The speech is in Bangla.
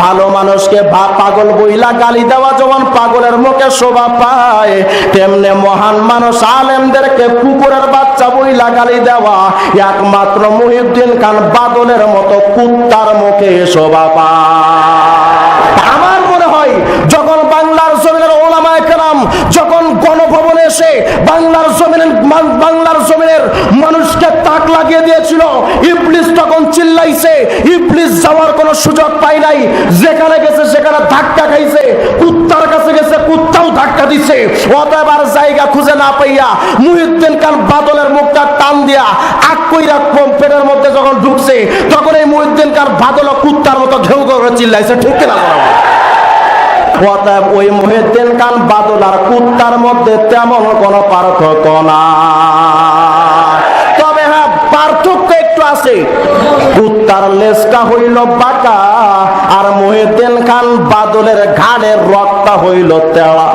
ভালো মানুষকে পাগল বইলা গালি দেওয়া যেমন পাগলের মুখে শোভা পায়, তেমনি মহান মানুষ আলেমদেরকে কুকুরের বাচ্চা বইলা গালি দেওয়া একমাত্র মুহিউদ্দিন খান বাদলের মতো কুত্তার মুখে শোভা পায়। আমার মনে হয় যখন বাংলার জমিনের ওলামায়ে কেরাম যখন গণভবনে এসে বাংলার জমিনের মানুষকে তাক লাগিয়ে দিয়েছিল, ইবলিস তখন চিল্লাইছে, ইবলিস যাওয়ার কোনো সুযোগ পায় নাই, যেখানে গেছে সেখানে ধাক্কা খাইছে, কুত্তার কাছে গেছে কুত্তাও ধাক্কা দিছে। অতএব আর জায়গা খুঁজে না পাইয়া মুহিউদ্দিন খান বাদলের মুখটা টান দিয়া আগ কইরা পেটের মধ্যে যখন ঢুকছে, তখন এই মুহিউদ্দিন খান বাদল কুত্তার মতো ঘেউ ঘেউ করে চিল্লাইছে। ঠিক কিনা? অতএব ওই মুহিউদ্দিন খান বাদল আর কুত্তার মধ্যে তেমন কোনো পার্থক্য না, তবে হ্যাঁ পার্থক্য একটু আছে। কুত্তার লেজটা হইল বাঁকা আর মুহিউদ্দিন খান বাদলের ঘাড়ের রক্তটা হইল তেড়া।